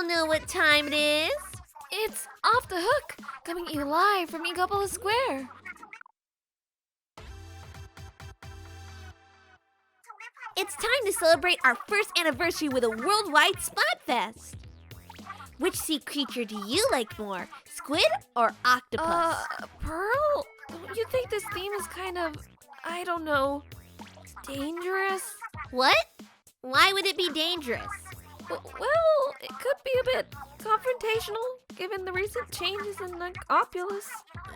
all know what time it is. It's Off the Hook, coming to you live from Egopolis Square. It's time to celebrate our first anniversary with a worldwide Splatfest. Which sea creature do you like more, squid or octopus? Pearl? Don't you think this theme is kind of, I don't know, dangerous? What? Why would it be dangerous? Well, it could be a bit confrontational, given the recent changes in the Octopus.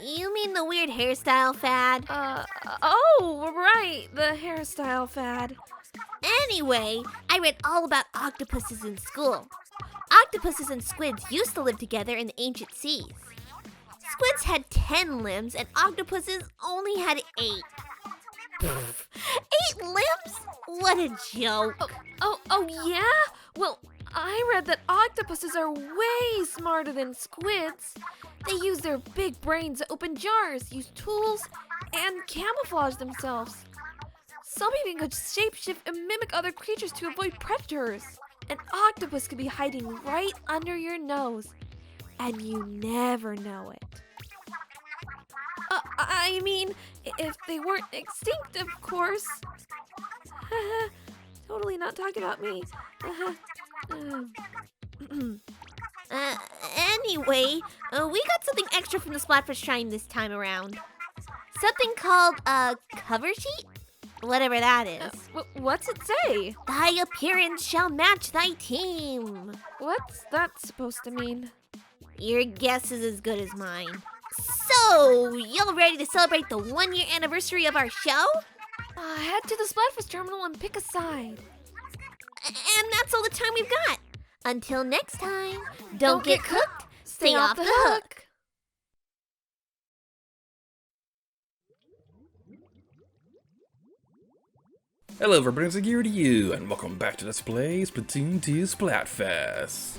You mean the weird hairstyle fad? Oh, right, the hairstyle fad. Anyway, I read all about octopuses in school. Octopuses and squids used to live together in the ancient seas. Squids had 10 limbs and octopuses only had 8. 8 limbs? What a joke. Oh yeah? Well, I read that octopuses are way smarter than squids. They use their big brains to open jars, use tools, and camouflage themselves. Some even could shapeshift and mimic other creatures to avoid predators. An octopus could be hiding right under your nose, and you never know it. I mean, if they weren't extinct, of course. Totally not talking about me. Anyway, we got something extra from the Splatfest Shrine this time around. Something called a cover sheet? Whatever that is. What's it say? Thy appearance shall match thy team. What's that supposed to mean? Your guess is as good as mine. So, y'all ready to celebrate the 1-year anniversary of our show? Head to the Splatfest terminal and pick a side. And that's all the time we've got. Until next time, don't get cooked, stay off the hook. Hello everybody, it's Gear to you, and welcome back to Let's Play Splatoon 2 Splatfest.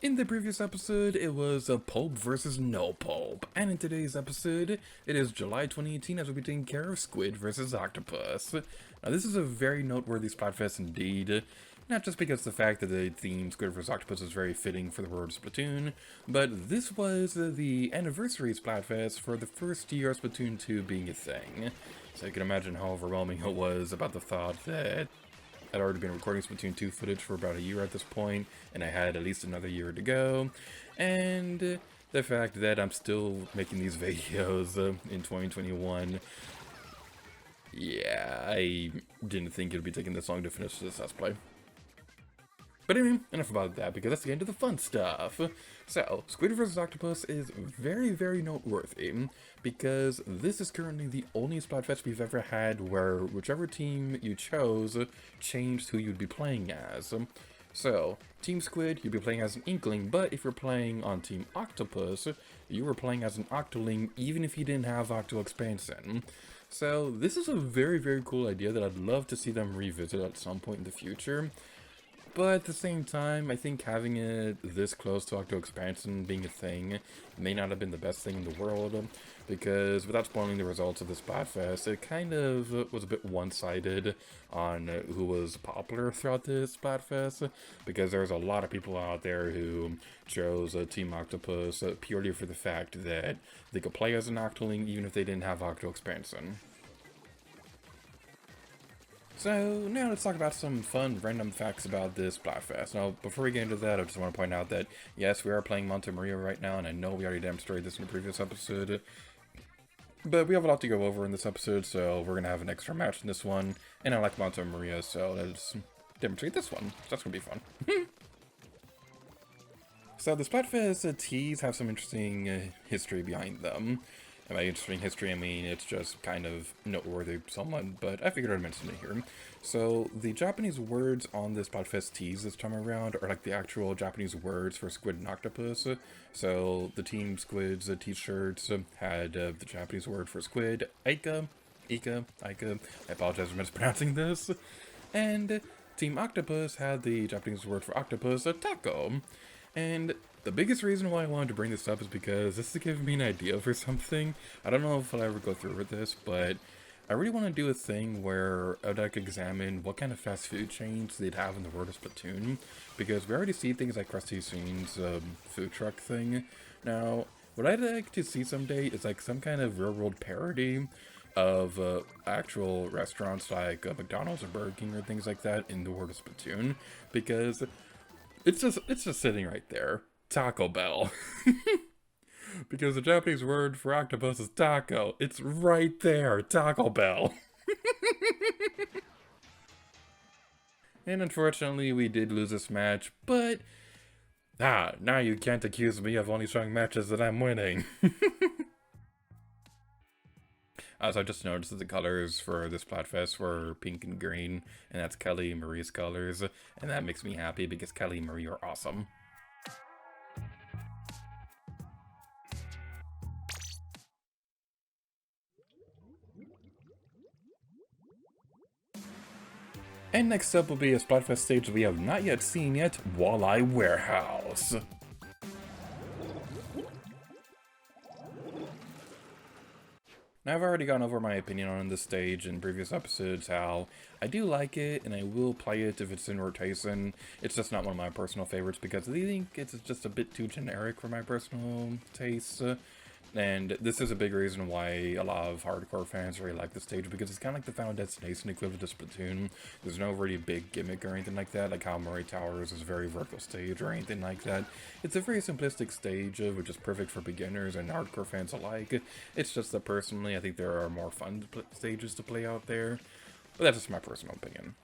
In the previous episode, it was a pulp versus no pulp, and in today's episode, it is July 2018 as we'll be taking care of Squid versus Octopus. Now this is a very noteworthy Splatfest indeed. Not just because the fact that the theme Squid vs. Octopus is very fitting for the word Splatoon, but this was the anniversary Splatfest for the first year of Splatoon 2 being a thing. So you can imagine how overwhelming it was about the thought that I'd already been recording Splatoon 2 footage for about a year at this point, and I had at least another year to go, and the fact that I'm still making these videos in 2021. Yeah, I didn't think it would be taking this long to finish this Let's Play. But anyway, enough about that, because let's get into the fun stuff. So, Squid vs. Octopus is very, very noteworthy, because this is currently the only Splatfest we've ever had where whichever team you chose changed who you'd be playing as. So, Team Squid, you'd be playing as an Inkling, but if you're playing on Team Octopus, you were playing as an Octoling even if you didn't have Octo Expansion. So, this is a very, very cool idea that I'd love to see them revisit at some point in the future. But at the same time, I think having it this close to Octo Expansion being a thing may not have been the best thing in the world, because without spoiling the results of the Splatfest, it kind of was a bit one-sided on who was popular throughout this Splatfest, because there's a lot of people out there who chose Team Octopus purely for the fact that they could play as an Octoling even if they didn't have Octo Expansion. So, now let's talk about some fun random facts about this Splatfest. Now, before we get into that, I just want to point out that, yes, we are playing Monte Maria right now, and I know we already demonstrated this in the previous episode, but we have a lot to go over in this episode, so we're going to have an extra match in this one, and I like Monte Maria, so let's demonstrate this one. That's going to be fun. So, the Splatfest teas have some interesting history behind them. And by interesting history, I mean it's just kind of noteworthy somewhat, but I figured I'd mention it here. So, the Japanese words on the Splatfest tees this time around are like the actual Japanese words for Squid and Octopus. So, the Team Squid's t-shirts had the Japanese word for Squid, Aika, I apologize for mispronouncing this. And Team Octopus had the Japanese word for octopus, Taco. And The biggest reason why I wanted to bring this up is because this is giving me an idea for something. I don't know if I'll ever go through with this, but I really want to do a thing where I'd like examine what kind of fast food chains they'd have in the world of Splatoon, because we already see things like Krusty Scene's food truck thing. Now, what I'd like to see someday is like some kind of real-world parody of actual restaurants like McDonald's or Burger King or things like that in the world of Splatoon, because it's just sitting right there. Taco Bell. Because the Japanese word for octopus is taco. It's right there, Taco Bell. And unfortunately, we did lose this match, but now you can't accuse me of only showing matches that I'm winning. As I just noticed that the colors for this Splatfest were pink and green, and that's Kelly and Marie's colors, and that makes me happy because Kelly and Marie are awesome. And next up will be a Splatfest stage we have not yet seen yet, Walleye Warehouse. Now I've already gone over my opinion on this stage in previous episodes, how I do like it and I will play it if it's in rotation. It's just not one of my personal favorites because I think it's just a bit too generic for my personal tastes. And this is a big reason why a lot of hardcore fans really like this stage, because it's kind of like the Final Destination equivalent to Splatoon. There's no really big gimmick or anything like that, like how Murray Towers is a very vertical stage or anything like that. It's a very simplistic stage, which is perfect for beginners and hardcore fans alike. It's just that personally, I think there are more fun stages to play out there, but that's just my personal opinion.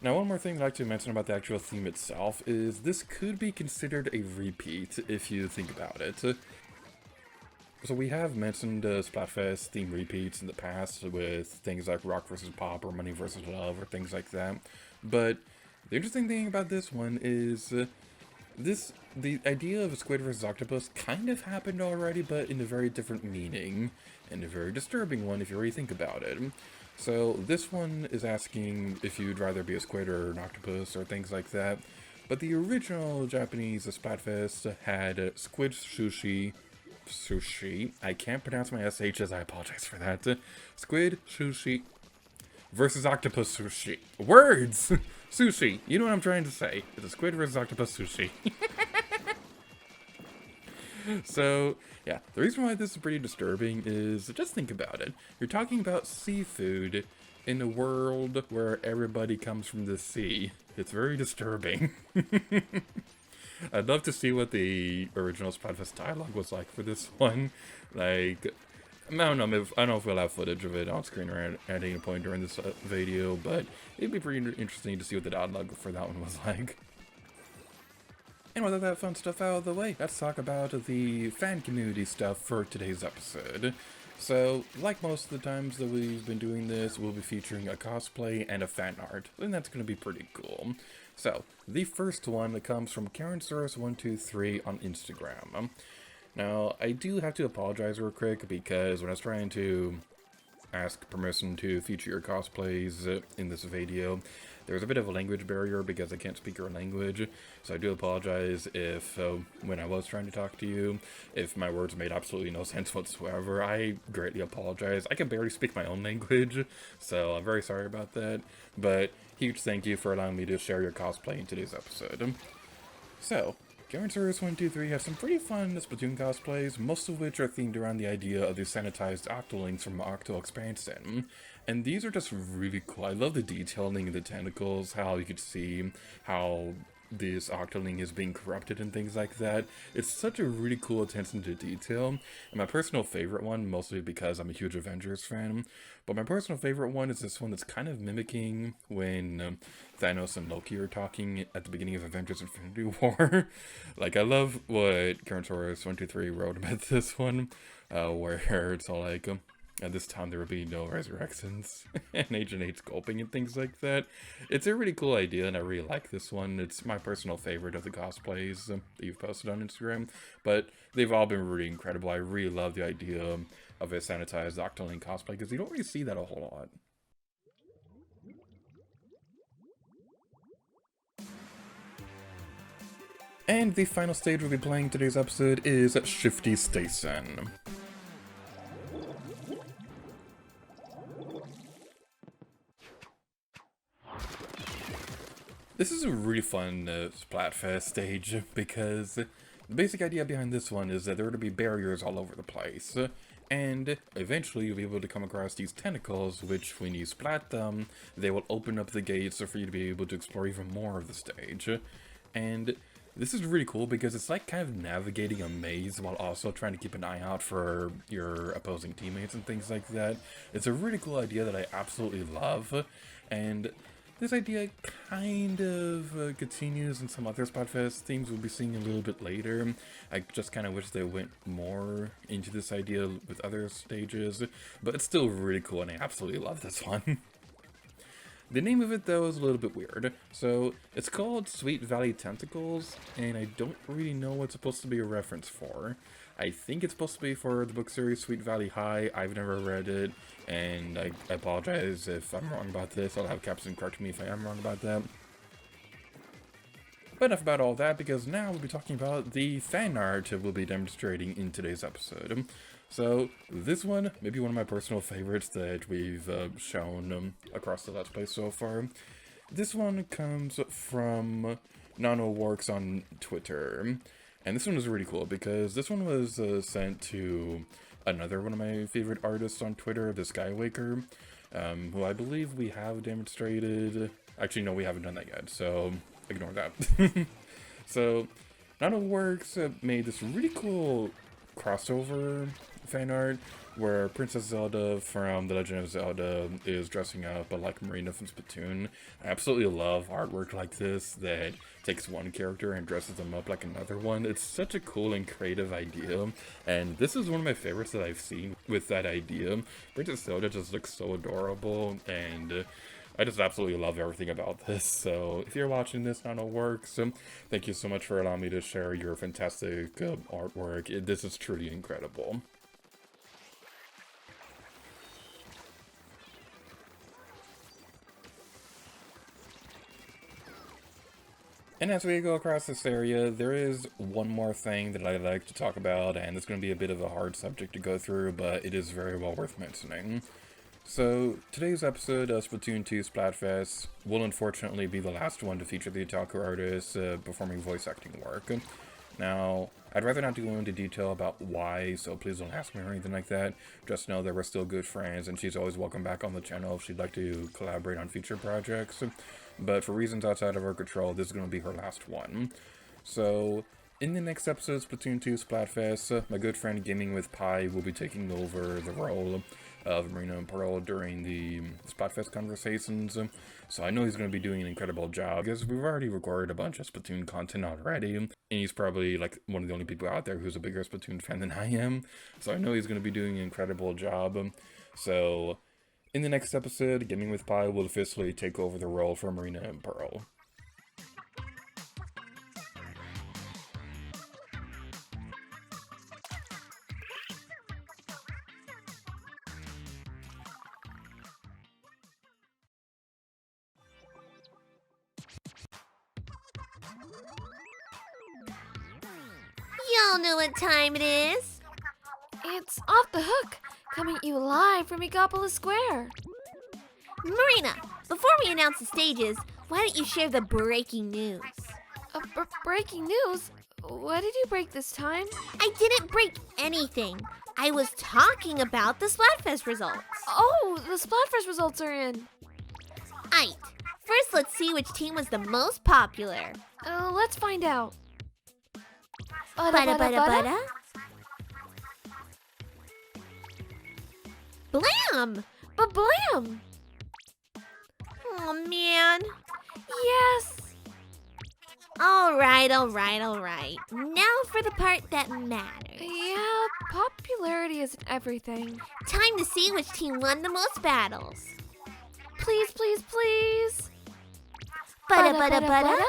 Now, one more thing I'd like to mention about the actual theme itself is this could be considered a repeat if you think about it. So we have mentioned Splatfest theme repeats in the past with things like Rock vs. Pop or Money vs. Love or things like that. But the interesting thing about this one is the idea of a Squid vs. Octopus kind of happened already, but in a very different meaning, and a very disturbing one if you really think about it. So this one is asking if you'd rather be a squid or an octopus or things like that. But the original Japanese Splatfest had squid sushi. I can't pronounce my SHs, I apologize for that. Squid sushi versus octopus sushi. Words! Sushi. You know what I'm trying to say. It's a squid versus octopus sushi. So, yeah, the reason why this is pretty disturbing is, just think about it. You're talking about seafood in a world where everybody comes from the sea. It's very disturbing. I'd love to see what the original Splatfest dialogue was like for this one. Like, I don't know if we'll have footage of it on screen or at any point during this video, but it'd be pretty interesting to see what the dialogue for that one was like. And with all that fun stuff out of the way, let's talk about the fan community stuff for today's episode. So, like most of the times that we've been doing this, we'll be featuring a cosplay and a fan art, and that's going to be pretty cool. So, the first one comes from KarenSource123 on Instagram. Now, I do have to apologize real quick because when I was trying to ask permission to feature your cosplays in this video, there's a bit of a language barrier because I can't speak your language, so I do apologize if, when I was trying to talk to you, if my words made absolutely no sense whatsoever. I greatly apologize. I can barely speak my own language, so I'm very sorry about that, but huge thank you for allowing me to share your cosplay in today's episode. So, KarenSource123 has some pretty fun Splatoon cosplays, most of which are themed around the idea of the sanitized Octolings from Octo Expansion. And these are just really cool. I love the detailing of the tentacles, how you could see how this Octoling is being corrupted and things like that. It's such a really cool attention to detail. And my personal favorite one, mostly because I'm a huge Avengers fan, but my personal favorite one is this one that's kind of mimicking when Thanos and Loki are talking at the beginning of Avengers Infinity War. Like, I love what KarenSource123 wrote about this one, where it's all like, at this time there will be no resurrections and Agent 8 sculpting and things like that. It's a really cool idea and I really like this one. It's my personal favorite of the cosplays that you've posted on Instagram, but they've all been really incredible. I really love the idea of a sanitized Octoling cosplay because you don't really see that a whole lot. And the final stage we'll be playing today's episode is Shifty Station. This is a really fun Splatfest stage because the basic idea behind this one is that there are going to be barriers all over the place. And eventually you'll be able to come across these tentacles, which when you splat them, they will open up the gates for you to be able to explore even more of the stage. And this is really cool because it's like kind of navigating a maze while also trying to keep an eye out for your opposing teammates and things like that. It's a really cool idea that I absolutely love, and this idea kind of continues in some other Splatfest themes we'll be seeing a little bit later. I just kind of wish they went more into this idea with other stages, but it's still really cool and I absolutely love this one. The name of it, though, is a little bit weird. So, it's called Sweet Valley Tentacles, and I don't really know what it's supposed to be a reference for. I think it's supposed to be for the book series Sweet Valley High. I've never read it, and I apologize if I'm wrong about this. I'll have Captain correct me if I am wrong about that. But enough about all that, because now we'll be talking about the fan art we'll be demonstrating in today's episode. So, this one may be one of my personal favorites that we've shown across the Let's Play so far. This one comes from nonoworks on Twitter. And this one is really cool because this one was sent to another one of my favorite artists on Twitter, the Skywaker, who I believe we have demonstrated. Actually, no, we haven't done that yet, so ignore that. So, nonoworks made this really cool crossover fan art where Princess Zelda from The Legend of Zelda is dressing up like Marina from Splatoon. I absolutely love artwork like this that takes one character and dresses them up like another one. It's such a cool and creative idea, and this is one of my favorites that I've seen with that idea. Princess Zelda just looks so adorable, and I just absolutely love everything about this. So if you're watching this, nonoworks, thank you so much for allowing me to share your fantastic artwork. This is truly incredible. And as we go across this area, there is one more thing that I'd like to talk about, and it's going to be a bit of a hard subject to go through, but it is very well worth mentioning. So, today's episode of Splatoon 2 Splatfest will unfortunately be the last one to feature the Otaku artist performing voice acting work. Now, I'd rather not go into detail about why, so please don't ask me or anything like that. Just know that we're still good friends, and she's always welcome back on the channel if she'd like to collaborate on future projects. But for reasons outside of our control, this is going to be her last one. So, in the next episode of Splatoon 2 Splatfest, my good friend Gaming with Pi will be taking over the role of Marina and Pearl during the Splatfest conversations. So I know he's going to be doing an incredible job because we've already recorded a bunch of Splatoon content already. And he's probably like one of the only people out there who's a bigger Splatoon fan than I am. So I know he's going to be doing an incredible job. So in the next episode, Gaming with Pi will officially take over the role for Marina and Pearl. Y'all know what time it is. It's Off the Hook, coming at you live from Megapolis Square. Marina, before we announce the stages, why don't you share the breaking news? Breaking news? What did you break this time? I didn't break anything. I was talking about the Splatfest results. Oh, the Splatfest results are in. Aight. First, let's see which team was the most popular. Let's find out. Bada bada bada. Blam! Ba-blam! Oh man. Yes! Alright. Now for the part that matters. Yeah, popularity isn't everything. Time to see which team won the most battles. Please, please, please! Bada bada bada.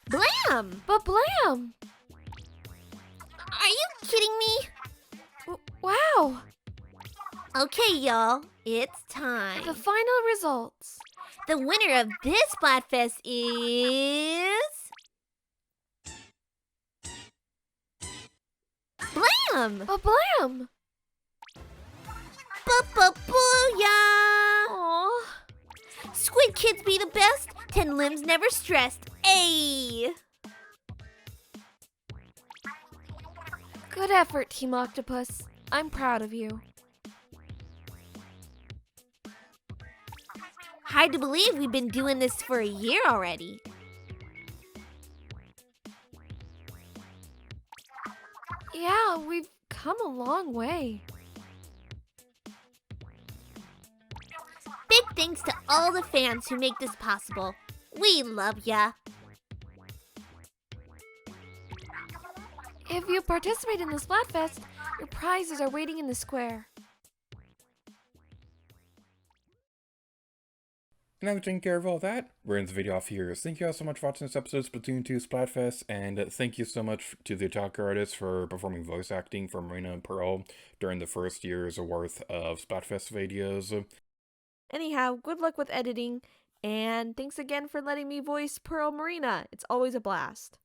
Blam! Ba-blam! Are you kidding me? Wow! Okay, y'all. It's time. The final results. The winner of this Splatfest is... Blam! A blam! Booyah! Aww. Squid kids be the best, 10 limbs never stressed. Ayy! Good effort, Team Octopus. I'm proud of you. Hard to believe we've been doing this for a year already. Yeah, we've come a long way. Big thanks to all the fans who make this possible. We love ya. If you participate in the Splatfest, your prizes are waiting in the square. And I'm taking care of all that. We're in the video off here. Thank you all so much for watching this episode of Splatoon 2 Splatfest, and thank you so much to the Otaku artists for performing voice acting for Marina and Pearl during the first year's worth of Splatfest videos. Anyhow, good luck with editing, and thanks again for letting me voice Pearl Marina. It's always a blast.